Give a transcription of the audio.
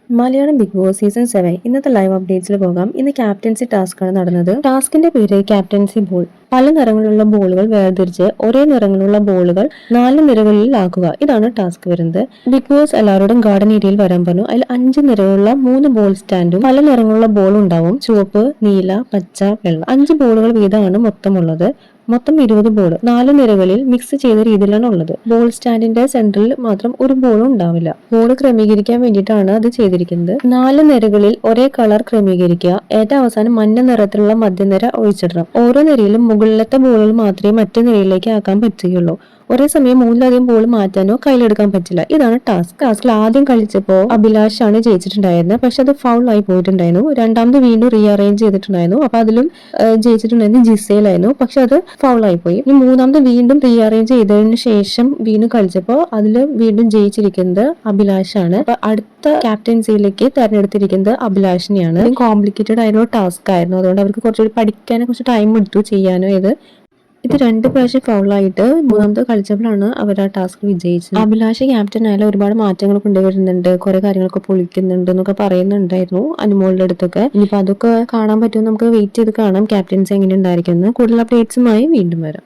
Malayalam big boss season 7 ഇന്നത്തെ live അപ്ഡേറ്റ്സിൽ പോകാം. ഇന്ന് ക്യാപ്റ്റൻസി ടാസ്ക് ആണ് നടന്നത്. ടാസ്കിന്റെ പേര് ക്യാപ്റ്റൻസി ബോൾ. പല നിറങ്ങളിലുള്ള ബോളുകൾ വേർതിരിച്ച് ഒരേ നിറങ്ങളിലുള്ള ബോളുകൾ 4 നിരകളിൽ ആക്കുക. ഇതാണ് ടാസ്ക് വരുന്നത്. ബിഗ് ബോസ് എല്ലാവരോടും ഗാർഡൻ ഏരിയയിൽ വരാൻ പറഞ്ഞു. അതിൽ 5 നിറങ്ങളുള്ള 3 ബോൾ സ്റ്റാൻഡും പല നിറങ്ങളുള്ള ബോൾ ഉണ്ടാവും. ചുവപ്പ്, നീല, പച്ച, വെള്ള. 5 ബോളുകൾ വീതമാണ് മൊത്തമുള്ളത്. മൊത്തം 20 ബോൾ 4 നിരകളിൽ മിക്സ് ചെയ്ത രീതിയിലാണ് ഉള്ളത്. ബോൾ സ്റ്റാൻഡിന്റെ സെന്ററിൽ മാത്രം ഒരു ബോളും ഉണ്ടാവില്ല. ബോൾ ക്രമീകരിക്കാൻ വേണ്ടിയിട്ടാണ് അത് ചെയ്തിരിക്കുന്നത്. 4 നിരകളിൽ ഒരേ കളർ ക്രമീകരിക്കുക. ഏറ്റവും അവസാനം മഞ്ഞ നിറത്തിലുള്ള മധ്യനിര ഒഴിച്ചിടണം. ഓരോ നിരയിലും മുകളിലത്തെ ബോളുകൾ മാത്രമേ മറ്റു നിരയിലേക്ക് ആക്കാൻ പറ്റുകയുള്ളൂ. ഒരേ സമയം 3ലധികം ബോൾ മാറ്റാനോ കയ്യിലെടുക്കാൻ പറ്റില്ല. ഇതാണ് ടാസ്കിൽ ആദ്യം കളിച്ചപ്പോൾ അഭിലാഷ് ആണ് ജയിച്ചിട്ടുണ്ടായിരുന്നത്. പക്ഷെ അത് ഫൗൾ ആയി പോയിട്ടുണ്ടായിരുന്നു. രണ്ടാമത് വീണ്ടും റീഅറേഞ്ച് ചെയ്തിട്ടുണ്ടായിരുന്നു. അപ്പൊ അതിലും ജയിച്ചിട്ടുണ്ടായിരുന്നു ജിസയിലായിരുന്നു. പക്ഷെ അത് ഫൗൾ ആയി പോയി. ഇനി മൂന്നാമത് വീണ്ടും റീഅറേഞ്ച് ചെയ്തതിനു ശേഷം വീണ്ടും കളിച്ചപ്പോൾ അതിൽ വീണ്ടും ജയിച്ചിരിക്കുന്നത് അഭിലാഷാണ്. അപ്പൊ അടുത്ത ക്യാപ്റ്റൻസിയിലേക്ക് തെരഞ്ഞെടുത്തിരിക്കുന്നത് അഭിലാഷിനെയാണ്. കോംപ്ലിക്കേറ്റഡ് ആയിരുന്ന ടാസ്ക് ആയിരുന്നു. അതുകൊണ്ട് അവർക്ക് കുറച്ചുകൂടി പഠിക്കാനോ കുറച്ച് ടൈം എടുത്തു ചെയ്യാനോ. ഇത് 2 പ്രാവശ്യം ഫൗളായിട്ട് മൂന്നാമത്തെ കളിച്ചപ്പോഴാണ് അവർ ആ ടാസ്ക് വിജയിച്ചത്. അഭിലാഷ് ക്യാപ്റ്റൻ ആയാലും ഒരുപാട് മാറ്റങ്ങൾ കൊണ്ടുവരുന്നുണ്ട്, കുറെ കാര്യങ്ങളൊക്കെ പൊളിക്കുന്നുണ്ട് എന്നൊക്കെ പറയുന്നുണ്ടായിരുന്നു അനുമോളുടെ അടുത്തൊക്കെ. ഇനിയിപ്പോ അതൊക്കെ കാണാൻ പറ്റുമോ നമുക്ക് വെയിറ്റ് ചെയ്ത് കാണാം. ക്യാപ്റ്റൻസ് എങ്ങനെ ഉണ്ടായിരിക്കുന്നത്. കൂടുതൽ അപ്ഡേറ്റ്സുമായി വീണ്ടും വരാം.